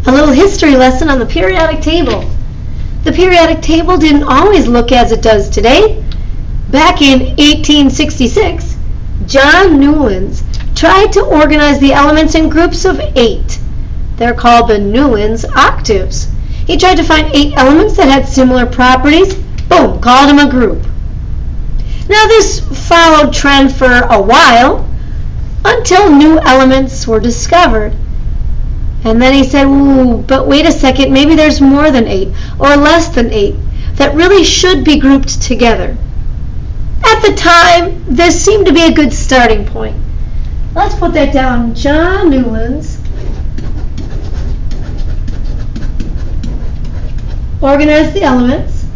A little history lesson on the periodic table. The periodic table didn't always look as it does today. Back in 1866, John Newlands tried to organize the elements in groups of 8. They're called the Newlands octaves. He tried to find 8 elements that had similar properties. Boom, called them a group. Now this followed trend for a while until new elements were discovered. And then he said, ooh, but wait a second, maybe there's more than 8 or less than 8 that really should be grouped together. At the time, this seemed to be a good starting point. Let's put that down. John Newlands organized the elements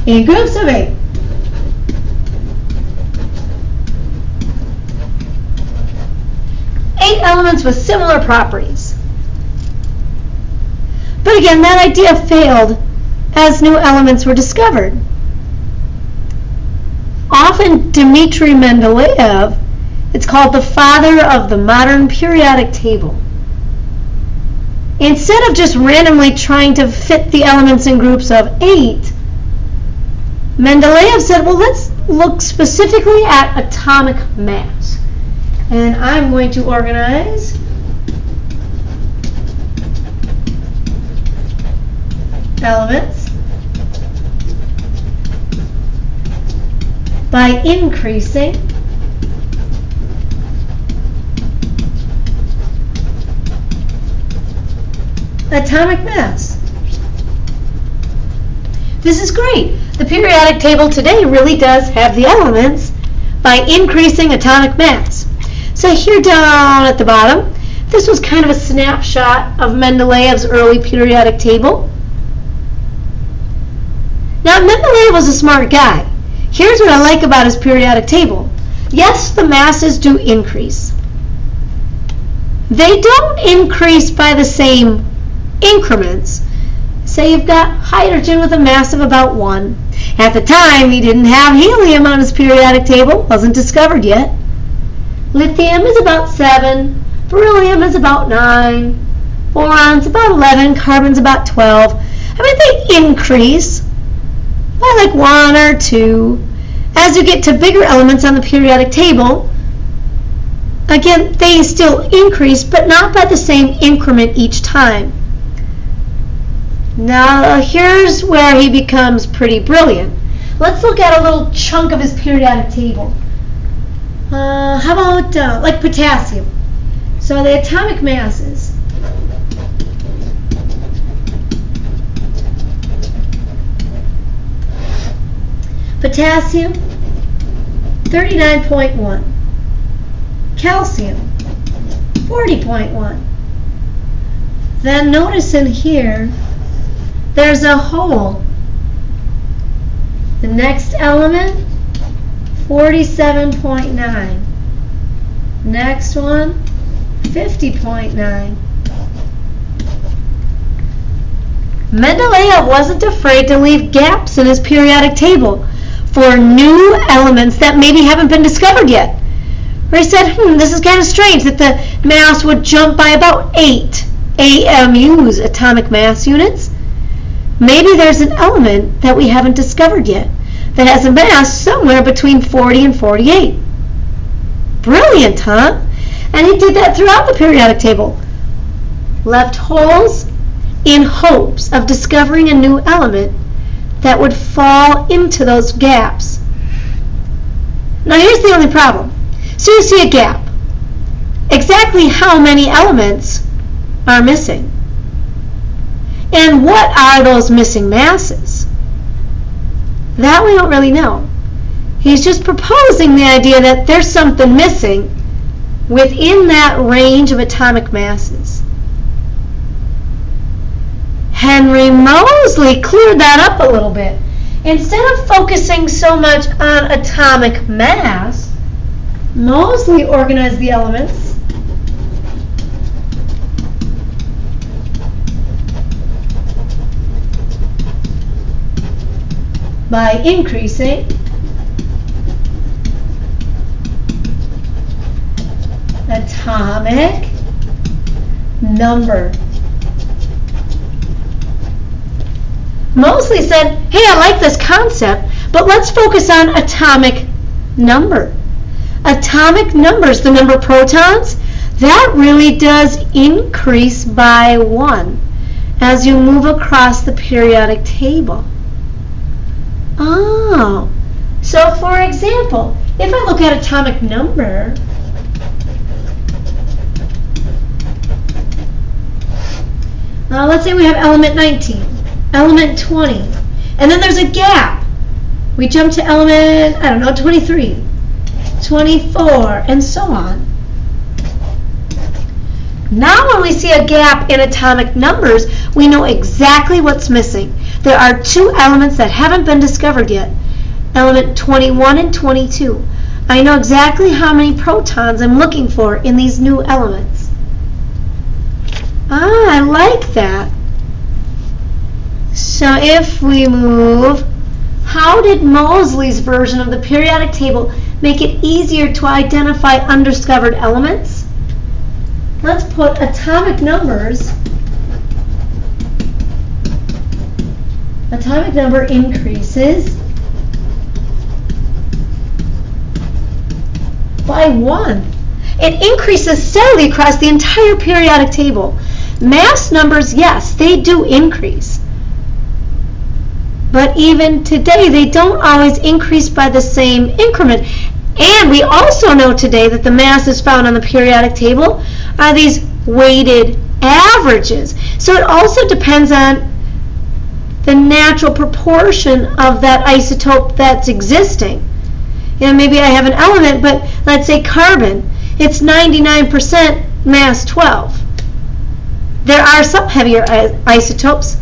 in groups of 8. Elements with similar properties. But again, that idea failed as new elements were discovered. Often Dmitri Mendeleev, it's called the father of the modern periodic table. Instead of just randomly trying to fit the elements in groups of 8, Mendeleev said, well, let's look specifically at atomic mass. And I'm going to organize elements by increasing atomic mass. This is great. The periodic table today really does have the elements by increasing atomic mass. So here down at the bottom, this was kind of a snapshot of Mendeleev's early periodic table. Now, Mendeleev was a smart guy. Here's what I like about his periodic table. Yes, the masses do increase. They don't increase by the same increments. Say you've got hydrogen with a mass of about 1. At the time, he didn't have helium on his periodic table. Wasn't discovered yet. Lithium is about 7, beryllium is about 9, boron's about 11, carbon's about 12. I mean, they increase by like 1 or 2. As you get to bigger elements on the periodic table, again, they still increase, but not by the same increment each time. Now, here's where he becomes pretty brilliant. Let's look at a little chunk of his periodic table. How about like potassium? So the atomic masses. Potassium, 39.1. Calcium, 40.1. Then notice in here, there's a hole. The next element, 47.9. Next one, 50.9. Mendeleev wasn't afraid to leave gaps in his periodic table for new elements that maybe haven't been discovered yet. Where he said, this is kind of strange that the mass would jump by about 8 AMUs, atomic mass units. Maybe there's an element that we haven't discovered yet that has a mass somewhere between 40 and 48. Brilliant, huh? And he did that throughout the periodic table. Left holes in hopes of discovering a new element that would fall into those gaps. Now here's the only problem. So you see a gap. Exactly how many elements are missing? And what are those missing masses? That we don't really know. He's just proposing the idea that there's something missing within that range of atomic masses. Henry Moseley cleared that up a little bit. Instead of focusing so much on atomic mass, Moseley organized the elements by increasing atomic number. Moseley said, hey, I like this concept, but let's focus on atomic number. Atomic numbers, the number of protons, that really does increase by 1 as you move across the periodic table. Oh, so for example, if I look at atomic number, let's say we have element 19, element 20, and then there's a gap. We jump to element, 23, 24, and so on. Now when we see a gap in atomic numbers, we know exactly what's missing. There are 2 elements that haven't been discovered yet, element 21 and 22. I know exactly how many protons I'm looking for in these new elements. I like that. So if we move, how did Moseley's version of the periodic table make it easier to identify undiscovered elements? Let's put atomic numbers. Atomic number increases by 1. It increases steadily across the entire periodic table. Mass numbers, yes, they do increase. But even today, they don't always increase by the same increment. And we also know today that the masses found on the periodic table are these weighted averages. So it also depends on the natural proportion of that isotope that's existing. You know, maybe I have an element, but let's say carbon. It's 99% mass 12. There are some heavier isotopes,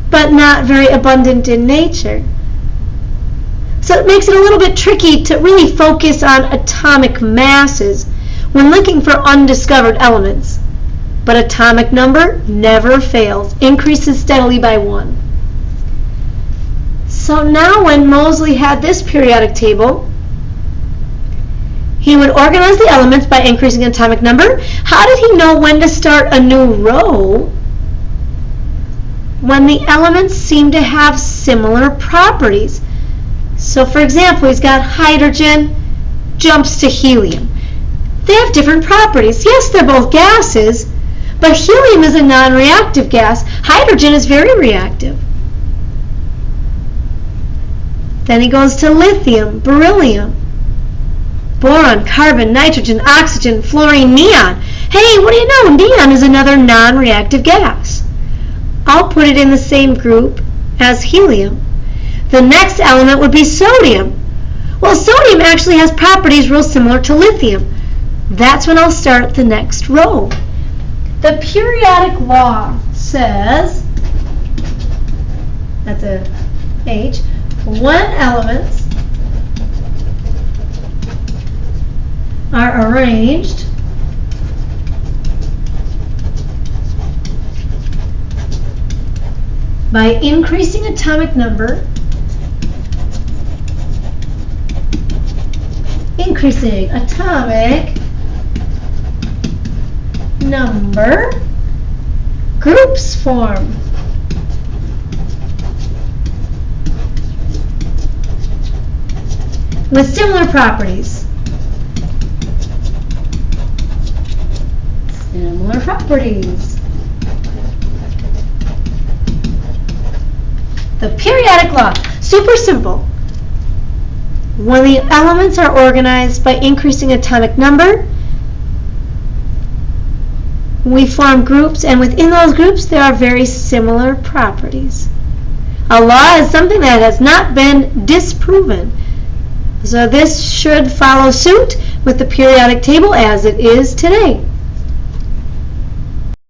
but not very abundant in nature. So it makes it a little bit tricky to really focus on atomic masses when looking for undiscovered elements. But atomic number never fails, increases steadily by 1. So now when Moseley had this periodic table, he would organize the elements by increasing atomic number. How did he know when to start a new row? When the elements seem to have similar properties. So for example, he's got hydrogen jumps to helium. They have different properties. Yes, they're both gases, but helium is a non-reactive gas. Hydrogen is very reactive. Then he goes to lithium, beryllium, boron, carbon, nitrogen, oxygen, fluorine, neon. Hey, what do you know? Neon is another non-reactive gas. I'll put it in the same group as helium. The next element would be sodium. Well, sodium actually has properties real similar to lithium. That's when I'll start the next row. The periodic law says, that's a H, when elements are arranged by increasing atomic number, groups form. With similar properties. The periodic law, super simple. When the elements are organized by increasing atomic number, we form groups, and within those groups there are very similar properties. A law is something that has not been disproven. So this should follow suit with the periodic table as it is today.